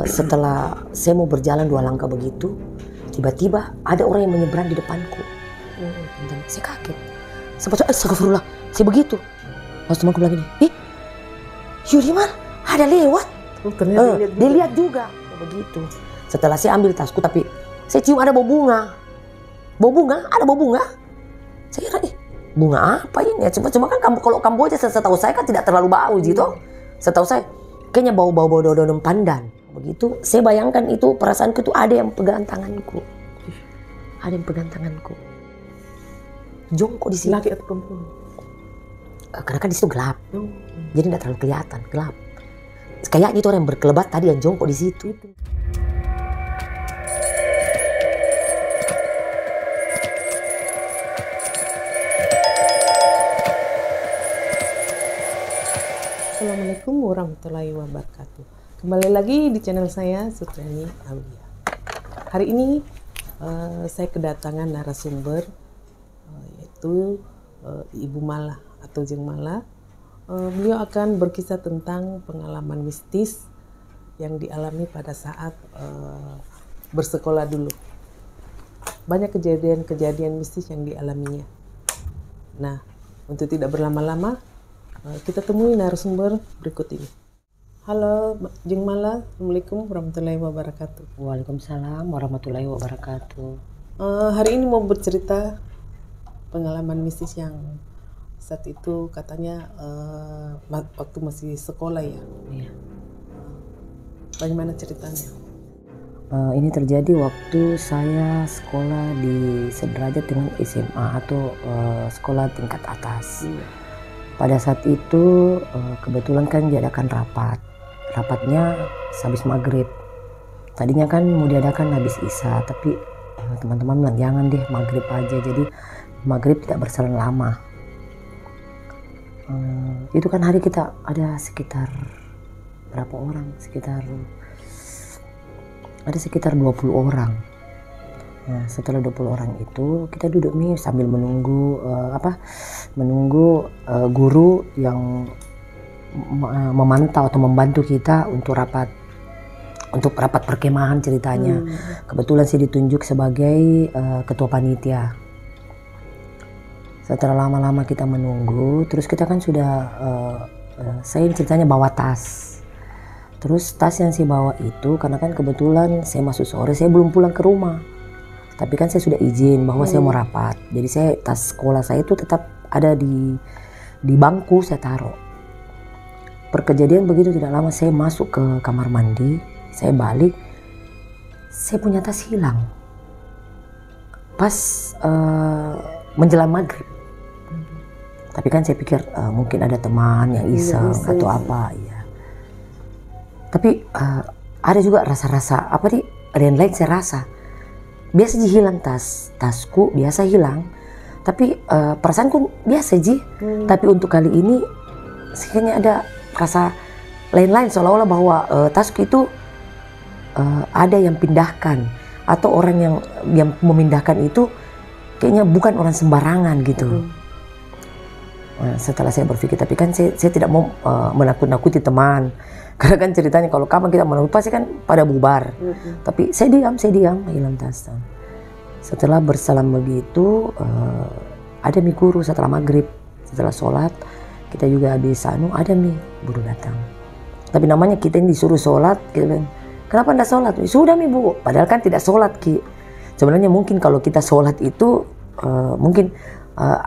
Setelah saya mau berjalan 2 langkah begitu, tiba-tiba ada orang yang menyeberang di depanku. Dan saya kaget. Sempat astagfirullah, saya begitu. Lalu temanku bilang gini, ih, Yudiman, ada lewat. Dia lihat juga, begitu. Setelah saya ambil tasku, tapi saya cium ada bau bunga. Bau bunga, ada bau bunga. Saya kira, bunga apa ini? Cuma kan kalau Kamboja setahu saya kan tidak terlalu bau gitu. Setahu saya, kayaknya bau-bau daun pandan. Begitu, saya bayangkan itu perasaanku itu ada yang pegang tanganku. Ada yang pegang tanganku. Jongkok di sini. Laki atau perempuan? Karena kan di situ gelap. Jadi tidak terlalu kelihatan, gelap. Kayaknya itu orang yang berkelebat tadi yang jongkok di situ. Assalamualaikum warahmatullahi wabarakatuh. Kembali lagi di channel saya, Sutriani Aulia. Hari ini saya kedatangan narasumber yaitu Ibu Mala atau Jeng Mala. Beliau akan berkisah tentang pengalaman mistis yang dialami pada saat bersekolah dulu. Banyak kejadian-kejadian mistis yang dialaminya. Nah, untuk tidak berlama-lama, kita temui narasumber berikut ini. Halo Jeng Mala, Assalamualaikum warahmatullahi wabarakatuh. Waalaikumsalam warahmatullahi wabarakatuh. Hari ini mau bercerita pengalaman mistis yang saat itu katanya waktu masih sekolah ya. Iya. Bagaimana ceritanya? Ini terjadi waktu saya sekolah di sederajat dengan SMA atau sekolah tingkat atas. Pada saat itu kebetulan kan diadakan rapat. Rapatnya habis maghrib. Tadinya kan mau diadakan habis isya, tapi teman-teman bilang jangan deh, maghrib aja. Jadi maghrib tidak berselang lama. Itu kan hari kita ada sekitar berapa orang? Ada sekitar 20 orang. Nah, setelah 20 orang itu kita duduk nih sambil menunggu guru yang memantau atau membantu kita untuk rapat perkemahan ceritanya. Kebetulan saya ditunjuk sebagai ketua panitia. Setelah lama-lama kita menunggu, terus kita kan sudah saya ceritanya bawa tas. Terus tas yang saya bawa itu karena kan kebetulan saya masuk sore, saya belum pulang ke rumah. Tapi kan saya sudah izin bahwa saya mau rapat. Jadi tas sekolah saya itu tetap ada di bangku saya taruh. Perkejadian begitu tidak lama saya masuk ke kamar mandi, saya balik, saya punya tas hilang. Pas menjelang maghrib. Tapi kan saya pikir mungkin ada teman yang iseng atau apa. Ya. Tapi ada juga rasa-rasa lain saya rasa. Biasa hilang tasku biasa hilang, tapi perasaanku biasa tapi untuk kali ini kayaknya ada rasa lain-lain seolah-olah bahwa tasku itu ada yang pindahkan atau orang yang memindahkan itu kayaknya bukan orang sembarangan gitu. Nah, setelah saya berpikir, tapi kan saya tidak mau menakut-nakuti teman. Karena kan ceritanya kalau kapan kita menakut pasti kan pada bubar. Tapi saya diam hilang tas. Setelah bersalam begitu, ada guru setelah maghrib, setelah sholat, kita juga habis ada guru datang. Tapi namanya kita ini disuruh sholat, kita bilang, kenapa tidak sholat? Sudah Bu, padahal kan tidak sholat Sebenarnya mungkin kalau kita sholat itu mungkin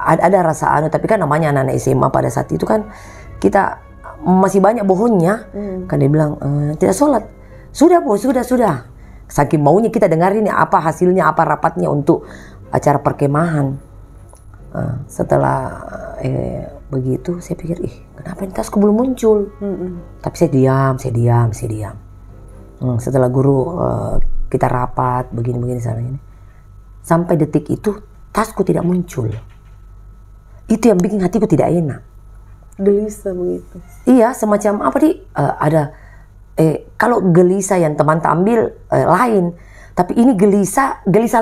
ada rasa tapi kan namanya anak-anak SMA pada saat itu kan kita masih banyak bohongnya. Kan dia bilang tidak sholat. Sudah Bu, sudah. Saking maunya kita dengar ini apa hasilnya, apa rapatnya untuk acara perkemahan. Setelah begitu saya pikir, kenapa ini tasku belum muncul? Tapi saya diam. Setelah guru kita rapat begini sana ini. Sampai detik itu tasku tidak muncul. Itu yang bikin hatiku tidak enak. Gelisah begitu. Iya, semacam ada kalau gelisah yang teman ambil lain, tapi ini gelisah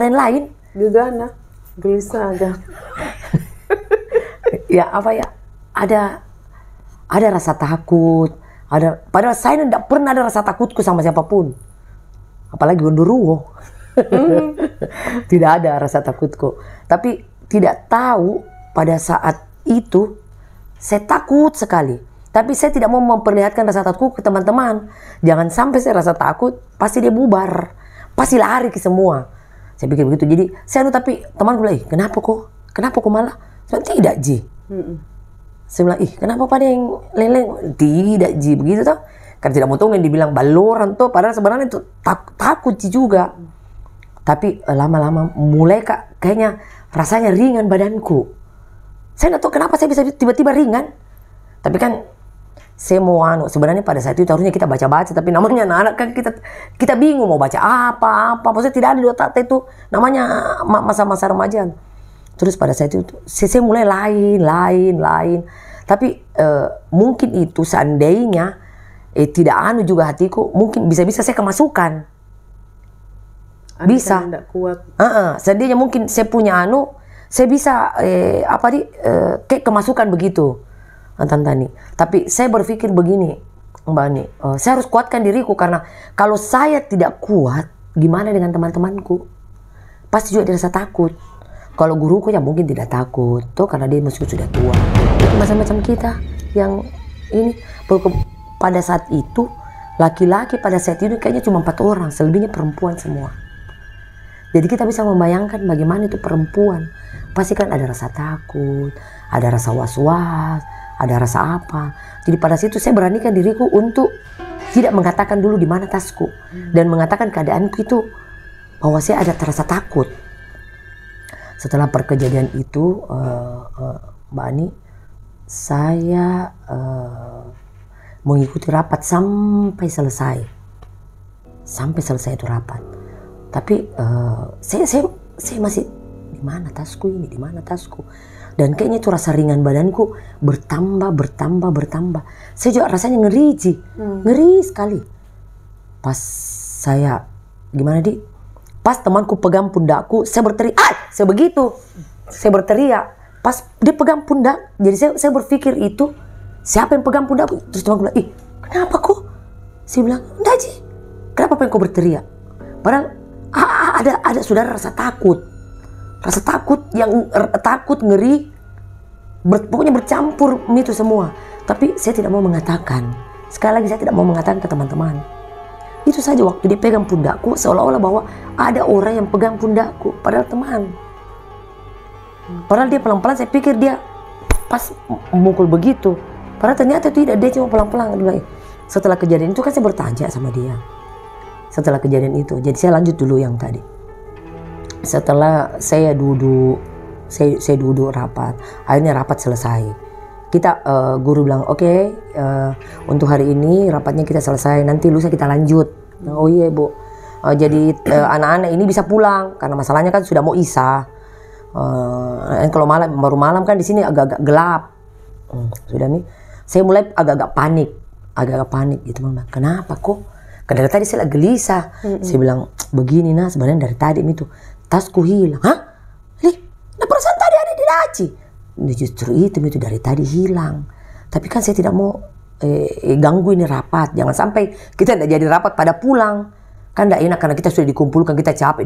lain. Gegana, gelisah aja. Ya ada rasa takut, Padahal saya tidak pernah ada rasa takutku sama siapapun. Apalagi gondoruo. Tidak ada rasa takutku. Tapi tidak tahu pada saat itu saya takut sekali. Tapi saya tidak mau memperlihatkan rasa takutku ke teman-teman. Jangan sampai saya rasa takut, pasti dia bubar. Pasti lari ke semua. Saya pikir begitu. Jadi saya tapi teman bilang, kenapa kok? Kenapa kok malah? Saya bilang, tidak Ji. Saya bilang, kenapa pada yang leleng? Tidak Ji, begitu toh. Karena tidak mau tunggu yang dibilang baloran tuh. Padahal sebenarnya itu takut Ji juga. Tapi lama-lama mulai kayaknya rasanya ringan badanku. Saya tidak tahu kenapa saya bisa tiba-tiba ringan. Tapi kan saya mau sebenarnya pada saat itu harusnya kita baca-baca. Tapi namanya anak-anak kan kita bingung mau baca apa. Maksudnya tidak ada di otak itu. Namanya masa-masa remaja. Terus pada saat itu saya mulai lain. Tapi mungkin itu seandainya tidak juga hatiku, mungkin bisa-bisa saya kemasukan. Bisa. Tidak kuat. Seandainya mungkin saya punya saya bisa kayak kemasukan begitu, Tante Ani. Tapi saya berpikir begini, Mbak Ani, saya harus kuatkan diriku karena kalau saya tidak kuat, gimana dengan teman-temanku? Pasti juga dirasa takut. Kalau guruku ya mungkin tidak takut, tuh karena dia meskipun sudah tua. Macam-macam kita yang ini pada saat itu laki-laki pada saat itu kayaknya cuma 4 orang, selebihnya perempuan semua. Jadi kita bisa membayangkan bagaimana itu perempuan. Pasti kan ada rasa takut, ada rasa was-was, ada rasa apa. Jadi pada situ saya beranikan diriku untuk tidak mengatakan dulu di mana tasku dan mengatakan keadaanku itu bahwa saya ada terasa takut. Setelah perkejadian itu, Mbak Ani, saya mengikuti rapat sampai selesai. Sampai selesai itu rapat. Tapi saya masih di mana tasku ini, di mana tasku. Dan kayaknya itu rasa ringan badanku bertambah. Saya juga rasanya ngeri, ngeri sekali. Pas saya, gimana pas temanku pegang pundakku, saya berteriak, saya begitu. Saya berteriak. Pas dia pegang pundak, jadi saya berpikir itu, siapa yang pegang pundakku? Terus temanku bilang, kenapa kok? Saya bilang, enggak Ji, kenapa pengen kau berteriak? Padahal ada saudara rasa takut. Rasa takut yang takut, ngeri, pokoknya bercampur itu semua. Tapi saya tidak mau mengatakan. Sekali lagi saya tidak mau mengatakan ke teman-teman. Itu saja waktu dia pegang pundakku, seolah-olah bahwa ada orang yang pegang pundakku, padahal teman. Padahal dia pelan-pelan, saya pikir dia pas memukul begitu. Padahal ternyata tidak, dia cuma pelan-pelan. Setelah kejadian itu kan saya bertanya sama dia. Setelah kejadian itu, jadi saya lanjut dulu yang tadi. Setelah saya duduk rapat, akhirnya rapat selesai. Kita guru bilang oke, untuk hari ini rapatnya kita selesai, nanti lusa kita lanjut. Oh iya Bu, jadi anak-anak ini bisa pulang karena masalahnya kan sudah mau isya. Kalau baru malam kan di sini agak-agak gelap. Sudah nih, saya mulai agak-agak panik gitu. Mama, kenapa kok? Karena dari tadi saya lagi gelisah. Saya bilang begini sebenarnya dari tadi itu tasku hilang. Hah? Perasaan tadi ada di laci. Justru itu dari tadi hilang. Tapi kan saya tidak mau ganggu ini rapat. Jangan sampai kita tidak jadi rapat pada pulang. Kan tidak enak karena kita sudah dikumpulkan, kita capek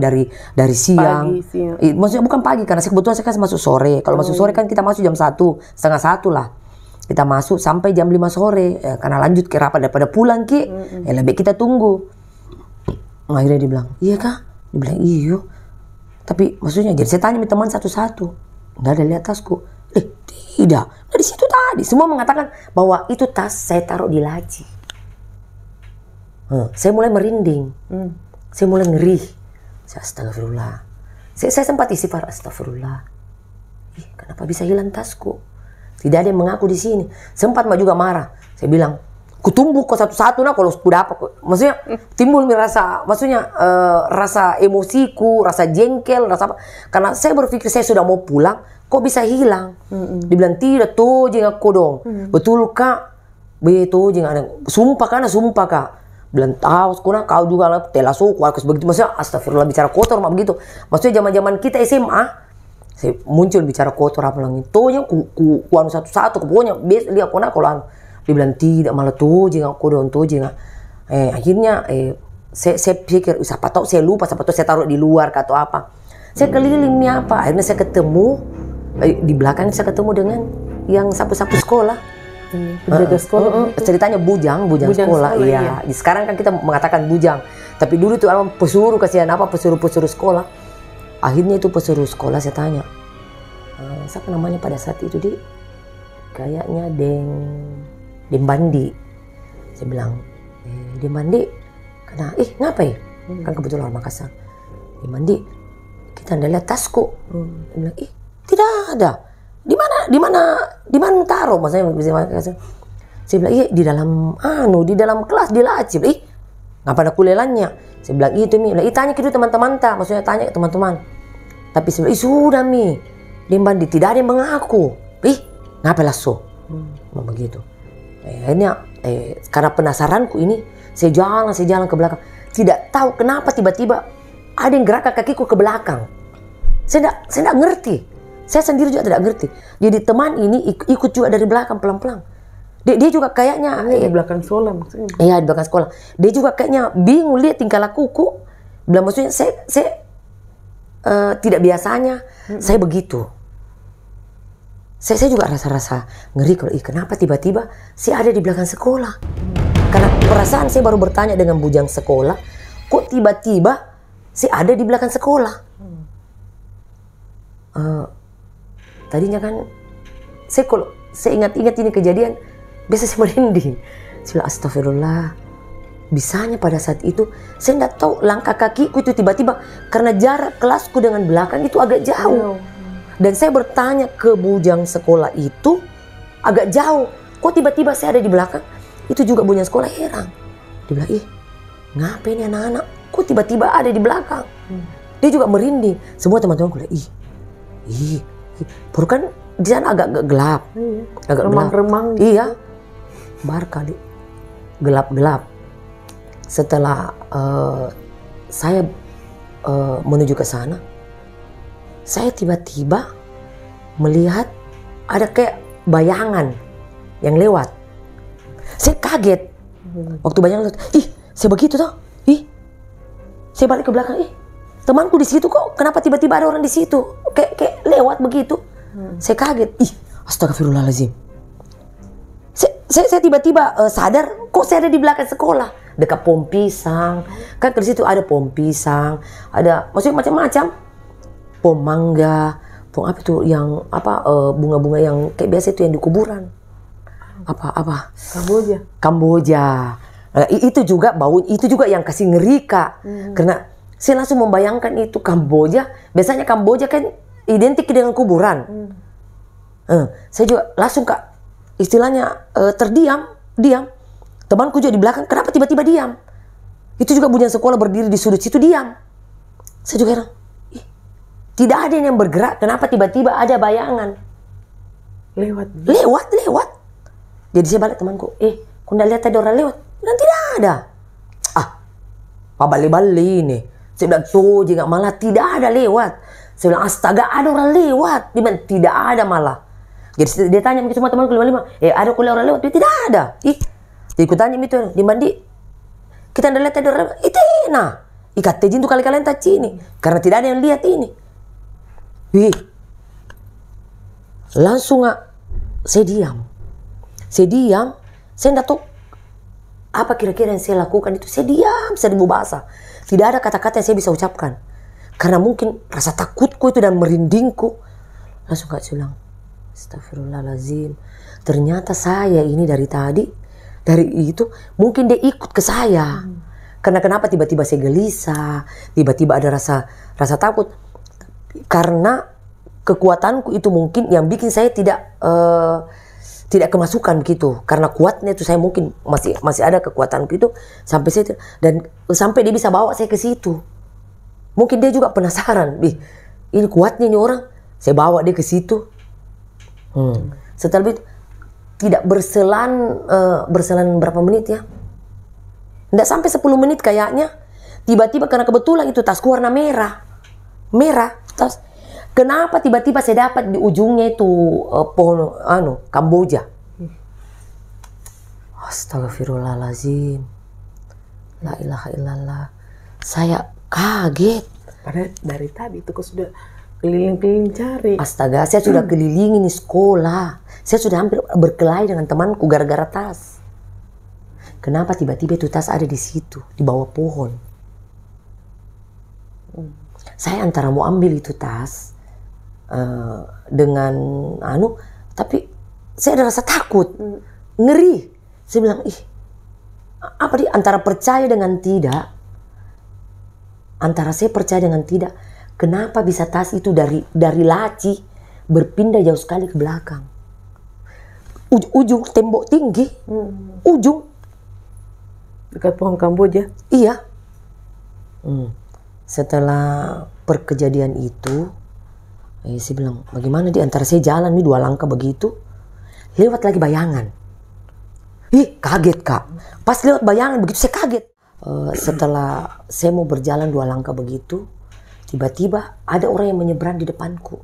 dari siang. Pagi, siang. Maksudnya bukan pagi karena kebetulan saya kan masuk sore. Kalau masuk sore kan kita masuk jam 1, setengah 1 lah. Kita masuk sampai jam 5 sore. Karena lanjut ke rapat daripada pulang lebih kita tunggu. Akhirnya dia bilang, iya kah? Dia bilang, iya. Tapi maksudnya jadi saya tanya teman satu-satu. Nggak ada lihat tasku. Tidak. Nah di situ tadi semua mengatakan bahwa itu tas saya taruh di laci. Saya mulai merinding. Saya mulai ngeri. Saya astagfirullah. Saya sempat istighfar, astagfirullah. Kenapa bisa hilang tasku? Tidak ada yang mengaku di sini. Sempat Mbak juga marah. Saya bilang, kutumbuk kok satu-satu kalau sudah apa. Maksudnya timbul rasa, rasa emosiku, rasa jengkel, rasa apa. Karena saya berpikir saya sudah mau pulang, kok bisa hilang? Dibilang tidak, tuh jeng aku dong. Betul kak? Betul jeng ada. Sumpah kak. Bilang tahu, sekarang kau juga lah telah suku, harus begitu. Maksudnya astagfirullah bicara kotor mak begitu. Maksudnya zaman-zaman kita SMA, saya muncul bicara kotor apa lagi. Tuh yang ku satu-satu, pokoknya lihat kona kalau Dia bilang tidak, malah tuh jangan aku dong tuh jangan. Akhirnya saya pikir siapa tahu saya lupa, siapa tahu saya taruh di luar atau apa. Saya keliling nih apa, akhirnya saya ketemu di belakang, saya ketemu dengan yang sapu-sapu sekolah. Penjaga sekolah. Ceritanya bujang sekolah. Iya. Sekarang kan kita mengatakan bujang, tapi dulu itu pesuruh, kasihan apa pesuruh sekolah. Akhirnya itu pesuruh sekolah saya tanya, siapa namanya pada saat itu di kayaknya Deng Bandi. Saya bilang, Deng Bandi, karena ngapain? Kan kebetulan orang Makassar. Deng Bandi, kita anda lihat tasku. Dia bilang, tidak ada. Di mana taruh? Maksudnya bisa Makassar. Saya bilang, di dalam kelas di laci. Ngapain aku lelannya? Saya bilang, itu Mi. Tanya ke teman-teman maksudnya tanya ke teman-teman. Tapi saya bilang, sudah Mi. Deng Bandi, tidak ada yang mengaku. Ngapain lah so? Begitu. Akhirnya karena penasaranku ini, saya jalan ke belakang. Tidak tahu kenapa tiba-tiba ada yang gerakkan kakiku ke belakang. Saya tidak ngerti. Saya sendiri juga tidak ngerti. Jadi teman ini ikut juga dari belakang pelan-pelan. Dia juga kayaknya di belakang sekolah maksudnya. Iya, di belakang sekolah. Dia juga kayaknya bingung lihat tingkah lakuku. Bilang maksudnya saya tidak biasanya saya begitu. Saya juga rasa ngeri kalau kenapa tiba-tiba saya ada di belakang sekolah. Karena perasaan saya baru bertanya dengan bujang sekolah, kok tiba-tiba saya ada di belakang sekolah. Tadinya kan kalau saya ingat-ingat ini kejadian, biasa saya merinding. Saya bilang, astagfirullah, bisanya pada saat itu saya tidak tahu langkah kakiku itu tiba-tiba karena jarak kelasku dengan belakang itu agak jauh. Dan saya bertanya ke bujang sekolah itu agak jauh, kok tiba-tiba saya ada di belakang? Itu juga bujang sekolah heran. Dia bilang, ngapain ini anak-anak? Kok tiba-tiba ada di belakang? Dia juga merinding. Semua teman-teman bilang, baru kan di sana agak gelap, agak remang-remang. Iya, bar kali gelap-gelap. Setelah saya menuju ke sana, saya tiba-tiba melihat ada kayak bayangan yang lewat. Saya kaget waktu bayangan lewat. Saya begitu toh. Saya balik ke belakang. Temanku di situ kok. Kenapa tiba-tiba ada orang di situ? Kayak lewat begitu. Saya kaget. Astagfirullahaladzim. Saya tiba-tiba sadar kok saya ada di belakang sekolah. Dekat pohon pisang. Kan di situ ada pohon pisang. Ada maksudnya macam-macam. Pohon mangga. Pohon apa itu yang bunga-bunga yang kayak biasa itu yang di kuburan. Apa? Kamboja. Nah, itu juga bau. Itu juga yang kasih ngeri Kak. Karena saya langsung membayangkan itu Kamboja. Biasanya Kamboja kan identik dengan kuburan. Saya juga langsung Kak, istilahnya terdiam. Temanku juga di belakang, kenapa tiba-tiba diam? Itu juga bujang sekolah berdiri di sudut situ diam. Saya juga heran, tidak ada yang bergerak, kenapa tiba-tiba ada bayangan? Lewat. Jadi saya balik temanku, kau tidak lihat ada orang lewat? Dan tidak ada. Pak balik-balik ini. Saya bilang, tuh jika malah tidak ada lewat. Saya bilang, astaga ada orang lewat. Dia bilang, tidak ada malah. Jadi dia tanya sama teman-temanku 55, ada kuliah orang lewat? Dia tidak ada. Jadi aku tanya itu, di mandi. Kita tidak lihat ada orang lewat. Itu enak. Ikat tejin tuh kali-kalian tak ini. Karena tidak ada yang lihat ini. Langsung saya diam. Saya tidak tahu apa kira-kira yang saya lakukan itu. Saya diam, seribu bahasa. Tidak ada kata-kata yang saya bisa ucapkan. Karena mungkin rasa takutku itu dan merindingku. Langsung Kak saya bilang, astagfirullahaladzim. Ternyata saya ini dari tadi, dari itu, mungkin dia ikut ke saya. Karena kenapa tiba-tiba saya gelisah, tiba-tiba ada rasa takut. Karena kekuatanku itu mungkin yang bikin saya tidak kemasukan begitu. Karena kuatnya itu saya mungkin masih ada kekuatanku itu sampai saya dan sampai dia bisa bawa saya ke situ. Mungkin dia juga penasaran, ini kuatnya ini orang, saya bawa dia ke situ. Setelah itu tidak berselang berapa menit ya? Tidak sampai 10 menit kayaknya. Tiba-tiba karena kebetulan itu tasku warna merah. Tas. Kenapa tiba-tiba saya dapat di ujungnya itu pohon Kamboja. Astagfirullahaladzim. La ilaha illallah. Saya kaget. Padahal dari tadi itu kok sudah keliling-keliling cari. Astaga, saya sudah kelilingi nih sekolah. Saya sudah hampir berkelahi dengan temanku gara-gara tas. Kenapa tiba-tiba itu tas ada di situ, di bawah pohon? Saya antara mau ambil itu tas dengan tapi saya ada rasa takut, ngeri. Saya bilang, apa di antara percaya dengan tidak? Antara saya percaya dengan tidak. Kenapa bisa tas itu dari laci berpindah jauh sekali ke belakang? Ujung tembok tinggi, ujung Dekat pohon Kamboja. iya. Setelah perkejadian itu, saya bilang, bagaimana di antara saya jalan nih 2 langkah begitu, lewat lagi bayangan. Kaget Kak. Pas lewat bayangan begitu saya kaget. Setelah saya mau berjalan 2 langkah begitu, tiba-tiba ada orang yang menyeberang di depanku.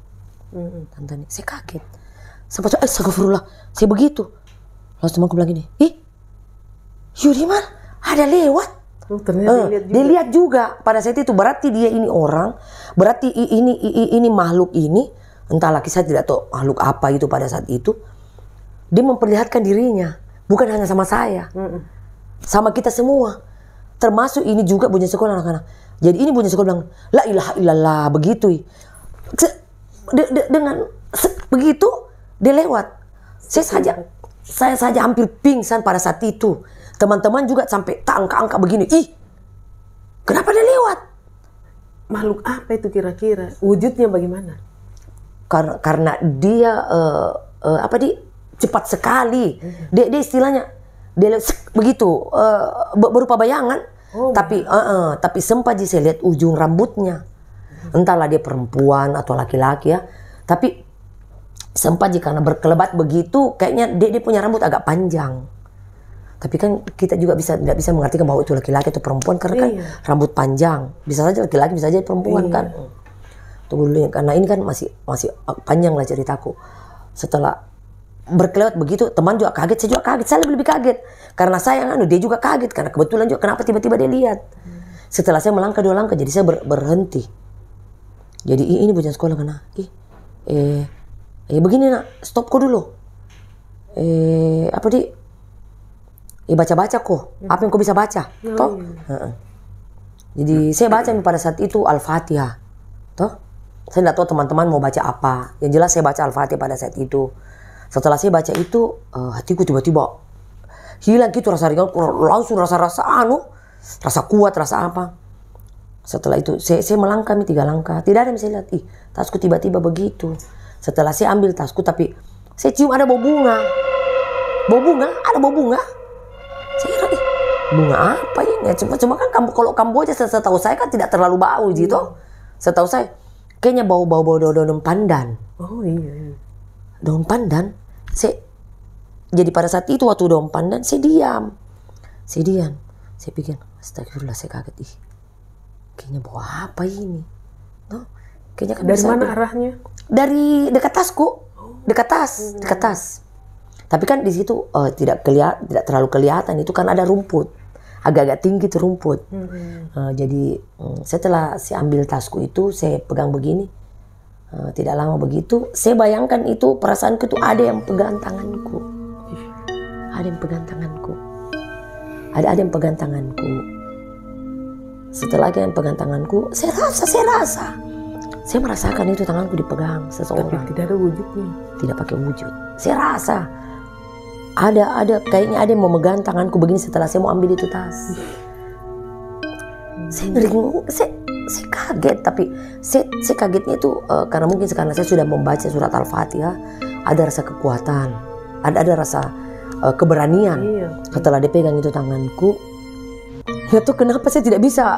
Tante, saya kaget. Sempat astagfirullah, saya begitu. Langsung temanku bilang gini, Yudiman, ada lewat. Ternyata Dia lihat juga pada saat itu. Berarti dia ini orang, berarti ini makhluk ini, entah lagi saya tidak tahu makhluk apa itu pada saat itu. Dia memperlihatkan dirinya, bukan hanya sama saya, sama kita semua. Termasuk ini juga bunyi sekolah anak-anak. Jadi ini bunyi sekolah bilang, la ilaha illallah, begitu. Dengan begitu dia lewat. Saya saja hampir pingsan pada saat itu. Teman-teman juga sampai tak angka-angka begini. Kenapa dia lewat? makhluk apa itu kira-kira? Wujudnya bagaimana? Karena dia cepat sekali. Dia istilahnya dia begitu berupa bayangan. Tapi sempat saya lihat ujung rambutnya. Entahlah dia perempuan atau laki-laki ya. Tapi sempat karena berkelebat begitu, kayaknya dia punya rambut agak panjang. Tapi kan kita juga tidak bisa mengartikan bahwa itu laki-laki atau perempuan karena kan rambut panjang. Bisa saja laki-laki, bisa saja perempuan kan. Tunggu dulu, karena ini kan masih panjang lah ceritaku. Setelah berkelewat begitu, teman juga kaget, saya juga kaget. Saya lebih kaget karena saya dia juga kaget karena kebetulan juga kenapa tiba-tiba dia lihat. Setelah saya melangkah 2 langkah, jadi saya berhenti. Jadi ini bocah sekolah kena. Begini nak, stop kok dulu. Baca-baca kok. Apa yang kau bisa baca? Toh? Jadi saya baca pada saat itu Al-Fatihah. Toh? Saya tidak tahu teman-teman mau baca apa. Yang jelas saya baca Al-Fatihah pada saat itu. Setelah saya baca itu, hatiku tiba-tiba hilang gitu rasa ringan, langsung rasa kuat, rasa apa. Setelah itu saya melangkah 3 langkah, tidak ada yang saya lihat. Tasku tiba-tiba begitu. Setelah saya ambil tasku, tapi saya cium ada bau bunga. Ada bau bunga. Saya kira, bunga apa ini? Cuma kan kalau Kamboja setahu saya kan tidak terlalu bau gitu. Setahu saya kayaknya bau daun pandan. Oh iya. Daun pandan. Jadi pada saat itu waktu daun pandan saya diam. Saya pikir, astagfirullah, saya kaget. Kayaknya bau apa ini? Kayaknya kan dari mana arahnya? Dari dekat tasku. Dekat tas. Tapi kan di situ tidak terlalu kelihatan, itu kan ada rumput. Agak-agak tinggi tuh rumput. Jadi setelah saya ambil tasku itu, saya pegang begini. Tidak lama begitu, saya bayangkan itu perasaanku itu ada yang pegang tanganku. Ada yang pegang tanganku. Setelah yang pegang tanganku, saya rasa. Saya merasakan itu tanganku dipegang seseorang. Tapi tidak ada wujudnya. Tidak pakai wujud. Saya rasa ada kayaknya ada yang mau megang tanganku begini setelah saya mau ambil itu tas. Saya kaget, tapi saya kagetnya itu karena mungkin karena saya sudah membaca surat Al-Fatihah, ada rasa kekuatan, ada rasa keberanian. Setelah dia pegang itu tanganku, ya tuh kenapa saya tidak bisa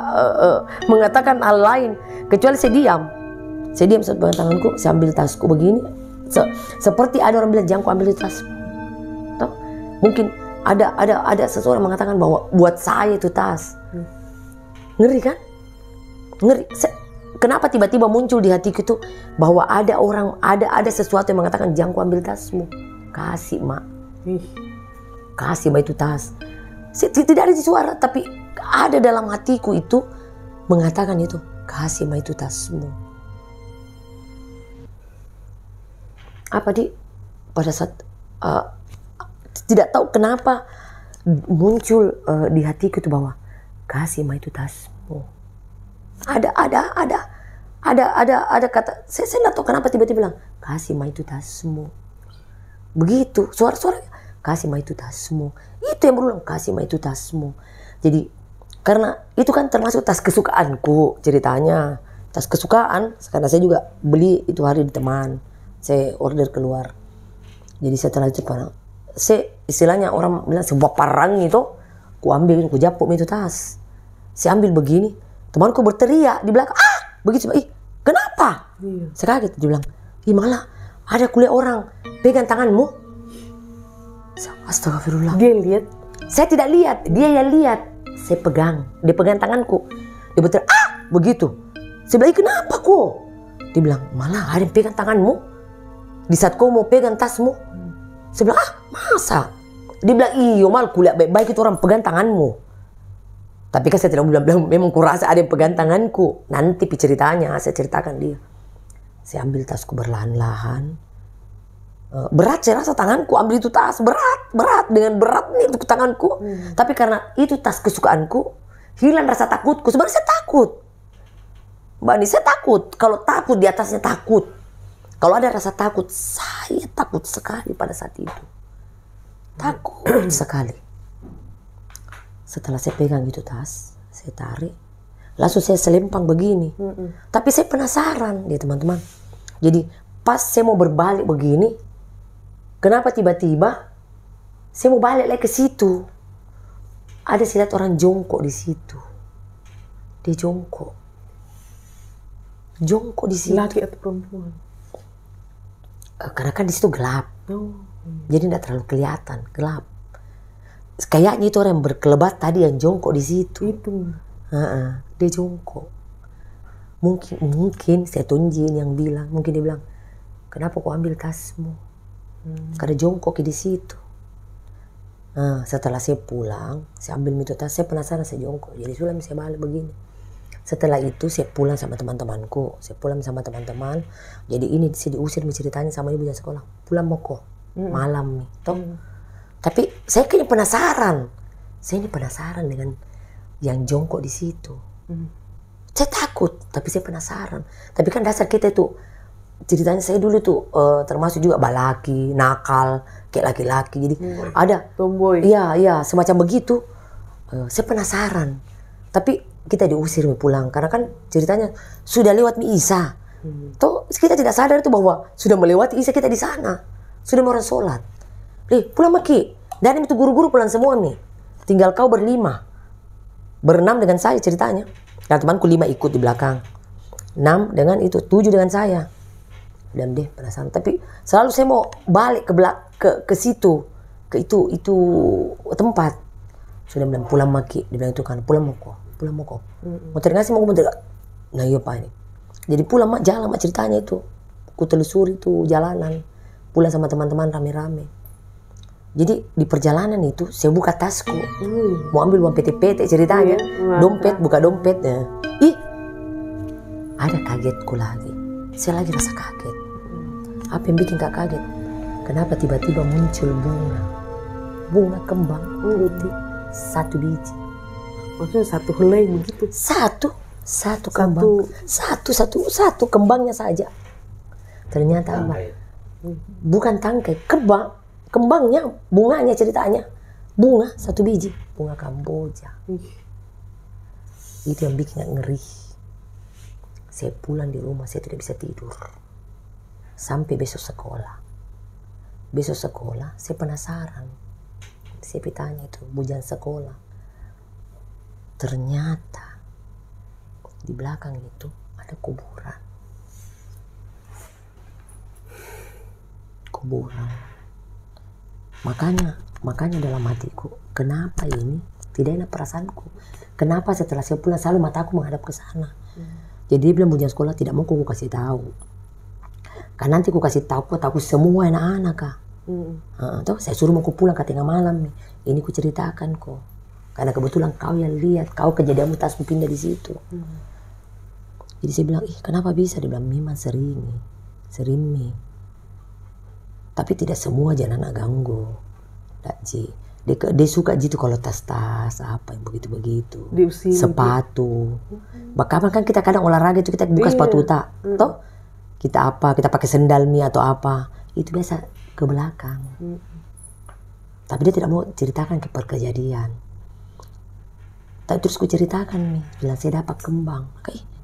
mengatakan hal lain kecuali saya diam saat pegang tanganku, saya ambil tasku begini, seperti ada orang bilang jangan ku ambil itu tas. Mungkin ada seseorang mengatakan bahwa buat saya itu tas. Ngeri kan? Ngeri. Kenapa tiba-tiba muncul di hatiku itu bahwa ada sesuatu yang mengatakan jangan ku ambil tasmu. Kasih mak. kasih ma itu tas. Tidak ada suara, tapi ada dalam hatiku itu mengatakan itu, kasih ma itu tasmu. Apa pada saat tidak tahu kenapa muncul di hatiku itu bahwa kasih ma itu tasmu. Ada kata, saya tidak tahu kenapa tiba-tiba bilang kasih ma itu tasmu. Begitu suara-suara, kasih ma itu tasmu. Itu yang berulang, kasih ma itu tasmu. Jadi karena itu kan termasuk tas kesukaanku ceritanya, tas kesukaan. Karena saya juga beli itu hari di teman, saya order keluar. Jadi setelah itu saya istilahnya orang bilang sebuah parang itu, ku ambil, ku japuk itu tas. Saya ambil begini, temanku berteriak di belakang, begitu, kenapa? Iya. Saya kaget, dia bilang, malah ada kuliah orang pegang tanganmu. Astagfirullah. Dia lihat? Saya tidak lihat, dia yang lihat. Saya pegang, dia pegang tanganku. Dia berteriak, begitu. Saya bilang, kenapa kok? Dia bilang, malah ada yang pegang tanganmu di saat kau mau pegang tasmu. Saya bilang, masa? Dia bilang, iyo mal kuliah baik-baik itu orang pegang tanganmu. Tapi kan saya tidak bilang memang kurasa ada yang pegang tanganku. Nanti ceritanya saya ceritakan dia. Saya ambil tasku berlahan-lahan. Berat saya rasa tanganku ambil itu tas. Berat. Dengan berat nih itu tanganku. Tapi karena itu tas kesukaanku, hilang rasa takutku. Sebenarnya saya takut. Mbak Ani, saya takut. Kalau takut di atasnya takut. Kalau ada rasa takut, saya takut sekali pada saat itu. Takut sekali. Setelah saya pegang itu tas, saya tarik, langsung saya selempang begini. Tapi saya penasaran, teman-teman. Jadi pas saya mau berbalik begini, kenapa tiba-tiba saya mau balik lagi ke situ? Ada saya lihat orang jongkok di situ. Dia jongkok di situ. Laki atau perempuan? Karena kan di situ gelap, jadi tidak terlalu kelihatan, gelap. Kayaknya itu orang yang berkelebat tadi yang jongkok di situ. Itu. Dia jongkok. Mungkin saya tunjin yang bilang, mungkin dia bilang, kenapa kau ambil tasmu? Karena jongkok di situ. Setelah saya pulang, saya ambil itu tas, saya penasaran, saya jongkok. Jadi sulam saya balik begini. Setelah itu saya pulang sama teman-temanku, Jadi ini saya diusir ceritanya sama ibu yang sekolah. Pulang mau kok, malam nih, toh. Tapi saya kayaknya penasaran. Saya ini penasaran dengan yang jongkok di situ. Saya takut, tapi saya penasaran. Tapi kan dasar kita itu, ceritanya saya dulu tuh termasuk juga balaki, nakal, kayak laki-laki. Jadi ada tomboy. Iya, semacam begitu. Saya penasaran. Tapi kita diusir pulang karena kan ceritanya sudah lewat Isya. Toh kita tidak sadar itu bahwa sudah melewati Isya, kita di sana. Sudah mau orang sholat. Pulang Maki. Dan itu guru-guru pulang semua nih. Tinggal kau berlima. Berenam dengan saya ceritanya. Dan temanku 5 ikut di belakang. 6 dengan itu, 7 dengan saya. Dan deh penasaran. Tapi selalu saya mau balik ke situ. Ke itu tempat. Sudah bilang pulang Maki. Dia bilang itu kan, pulang mau kok. Mau teringat mau tidak. Nah iya Pak ini. Jadi pulang mak, jalan mak ceritanya itu. Ku telusuri itu jalanan. Pulang sama teman-teman rame-rame. Jadi di perjalanan itu saya buka tasku, mau ambil uang PT ceritanya, buka dompetnya. Ada kagetku lagi. Saya lagi rasa kaget. Apa yang bikin kak kaget? Kenapa tiba-tiba muncul bunga kembang putih 1 biji? Maksudnya satu helai begitu? Satu kembang, satu kembangnya saja. Ternyata apa? Bukan tangkai, kembangnya, bunganya ceritanya. Bunga 1 biji, bunga Kamboja. Itu yang bikin ngeri. Saya pulang di rumah, saya tidak bisa tidur. Sampai besok sekolah. Saya penasaran. Saya tanya itu, bujan sekolah. Ternyata di belakang itu ada kuburan. Makanya dalam hatiku, kenapa ini tidak enak perasaanku? Kenapa setelah saya pulang selalu mataku menghadap ke sana? Jadi dia bilang bujan sekolah tidak mau aku kasih tahu. Karena nanti aku kasih tahu semua anak-anak kak. Toh saya suruh mau pulang ke tengah malam nih. Ini ku ceritakan kok. Karena kebetulan kau yang lihat, kau kejadianmu tasmu pindah di situ. Jadi saya bilang, kenapa bisa? Dia bilang, memang sering nih. Tapi tidak semua jangan anak ganggu. Dia suka gitu kalau tas-tas apa yang begitu-begitu. Sepatu. Bahkan kan kita kadang olahraga itu kita buka sepatu tak. Toh kita pakai sendal atau apa. Itu biasa ke belakang. Tapi dia tidak mau ceritakan ke kejadian. Tapi terus ku ceritakan nih, bilang saya dapat kembang.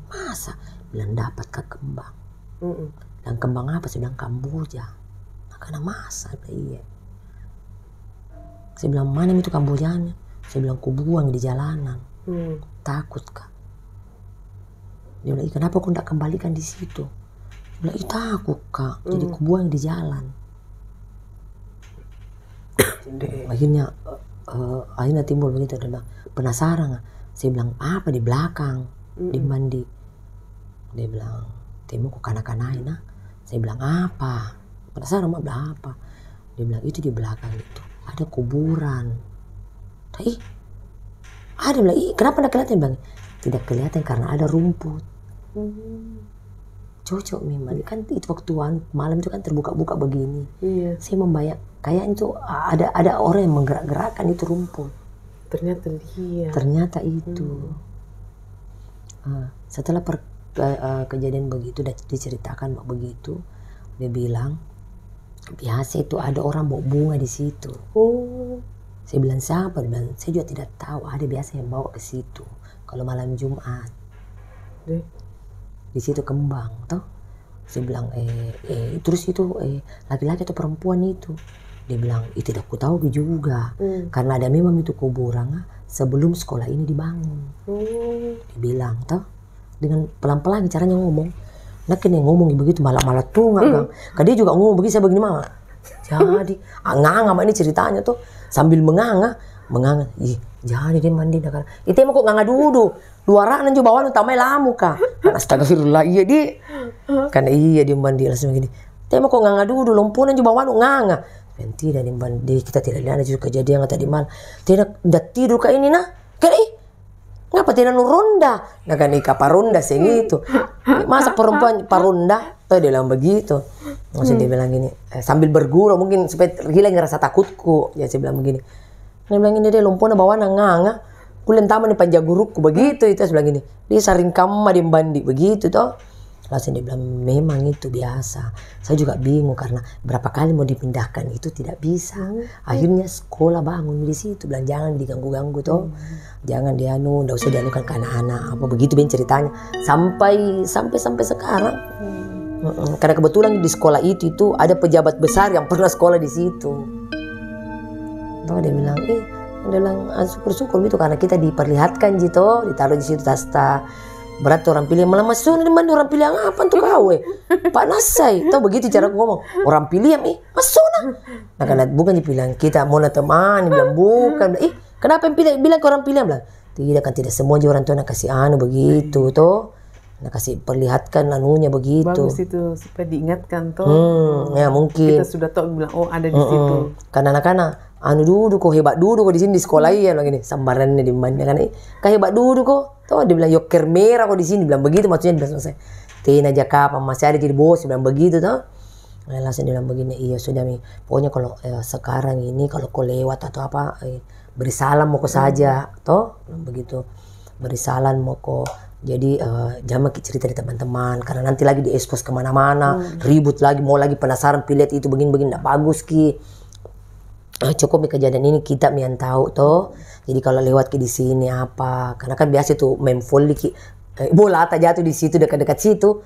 Masa? Bilang dapat ke kembang. Dan kembang apa? Saya bilang Kamboja. Karena masa? Iya. Saya bilang mana itu Kambojanya? Saya bilang ku buang di jalanan. Takut kak? Dia bilang kenapa kau tidak kembalikan di situ? Saya bilang takut kak. Jadi ku buang di jalan. Akhirnya timbul begitu. Dia bilang penasaran gak? Saya bilang apa di belakang di mandi. Dia bilang temu kok kanak-kanain nah. Saya bilang apa? Penasaran mah bilang apa? Dia bilang itu di belakang itu ada kuburan. Ada bilang kenapa tidak kelihatan? Bilang tidak kelihatan karena ada rumput. Cocok memang kan itu waktu malam itu kan terbuka-buka begini. Saya membayang kayak itu ada orang yang menggerak-gerakkan itu rumput. Ternyata itu. Setelah kejadian begitu dan diceritakan begitu, dia bilang biasa itu ada orang bawa bunga di situ. Saya bilang siapa? Dia bilang saya juga tidak tahu. Ada biasa yang bawa ke situ kalau malam Jumat. Di situ kembang, toh. Saya bilang terus itu laki-laki atau perempuan itu? Dia bilang tidak ku tahu juga. Karena ada memang itu kuburan sebelum sekolah ini dibangun. Dia bilang toh dengan pelan-pelan caranya ngomong. Nah kini ngomong begitu malah tunggak kan. Dia juga ngomong begitu saya begini mama. Jadi nganga ini ceritanya tuh sambil menganga. Jadi dia mandi dah kan. Itu emang kok nganga duduk. Luaran juga bawah tamai lamu kah. Astagfirullah iya dia. Karena iya dia mandi langsung begini. Itu emang kok nganga duduk lompunan juga bawah nganga. Dan tidak di mandi kita tidak lihat juga kejadian tadi malam. Tidak tidur kayak ini nah. Ngapa tidak ronda? Nah kan paronda sih gitu. Masa perempuan paronda? Tuh dia bilang begitu. Maksudnya dia bilang gini, sambil bergurau mungkin supaya hilang rasa takutku. Ya saya bilang begini. Dia bilang ini dia lompona bawa nganga. Kulen taman di panjagurukku begitu itu. Saya bilang gini. Dia sering kamma di bandi begitu toh. Langsung dia bilang memang itu biasa. Saya juga bingung karena berapa kali mau dipindahkan itu tidak bisa. Akhirnya sekolah bangun di situ. Bilang jangan diganggu-ganggu toh. Jangan tidak usah dianukan ke anak-anak. Apa begitu ben ceritanya. Sampai sekarang. Karena kebetulan di sekolah itu ada pejabat besar yang pernah sekolah di situ. Tuh dia bilang syukur-syukur gitu karena kita diperlihatkan gitu, ditaruh di situ tas-tas. Berat orang pilih malah masuk di mana orang pilih apa tuh kau Pak Nasai tahu begitu cara ngomong orang pilih masuk nah karena bukan dibilang kita mau teman bilang bukan kenapa yang pilih bilang ke orang pilih bilang tidak semua orang tua nak kasih begitu toh nak kasih perlihatkan anunya begitu bagus itu supaya diingatkan toh ya mungkin kita sudah tahu bilang ada di situ karena anak-anak duduk kok hebat duduk kok di sini di sekolah ya bilang gini sambarannya di mana kan hebat duduk kok tuh dia bilang yoker merah kok di sini bilang begitu maksudnya dia bilang selesai tina aja kapan masih ada jadi bos bilang begitu tuh langsung dia bilang begini iya sudah pokoknya kalau sekarang ini kalau kau lewat atau apa beri salam mau kok saja toh begitu beri salam mau kok jadi jangan cerita di teman-teman karena nanti lagi diekspos kemana-mana ribut lagi mau lagi penasaran pilih itu begini-begini tidak bagus ki cukup kejadian ini kita yang tahu toh jadi kalau lewat ke di sini apa karena kan biasa tuh main volley bola tak jatuh di situ dekat-dekat situ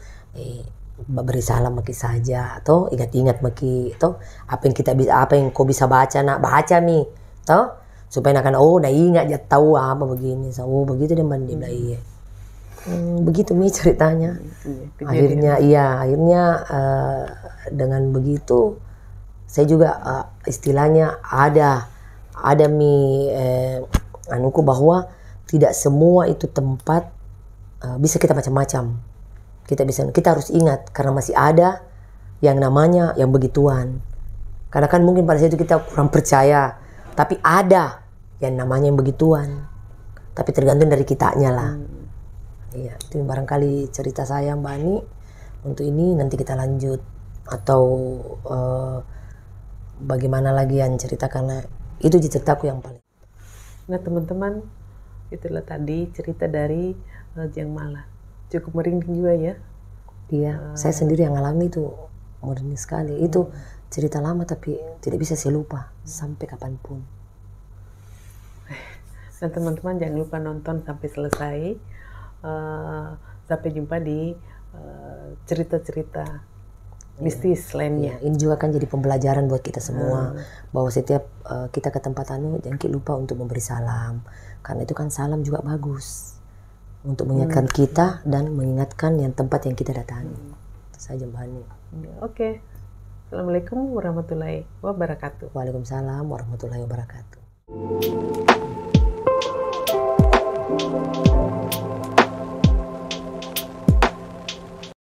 beri salam maki saja toh ingat-ingat maki toh apa yang kau bisa baca baca toh supaya nak ingat ya tahu apa begini begitu dia mandi iya begitu ceritanya akhirnya dengan begitu saya juga istilahnya ada anuku bahwa tidak semua itu tempat bisa kita macam-macam. Kita harus ingat karena masih ada yang namanya yang begituan. Karena kan mungkin pada saat itu kita kurang percaya, tapi ada yang namanya yang begituan. Tapi tergantung dari kitanya lah. Iya, itu barangkali cerita saya Mbak Ani. Untuk ini nanti kita lanjut atau bagaimana lagi yang cerita, karena itu ceritaku yang paling. Nah teman-teman, itulah tadi cerita dari Jeng Mala. Cukup merinding juga ya. Iya, saya sendiri yang alami itu merinding sekali. Itu cerita lama tapi tidak bisa saya lupa sampai kapanpun. Nah teman-teman jangan lupa nonton sampai selesai. Sampai jumpa di cerita-cerita mistis lainnya. Ini juga kan jadi pembelajaran buat kita semua, bahwa setiap kita ke tempat jangan lupa untuk memberi salam, karena itu kan salam juga bagus untuk mengingatkan kita dan mengingatkan yang tempat yang kita datangi. Itu saja Mbak Ani. Oke. Assalamualaikum warahmatullahi wabarakatuh. Waalaikumsalam warahmatullahi wabarakatuh.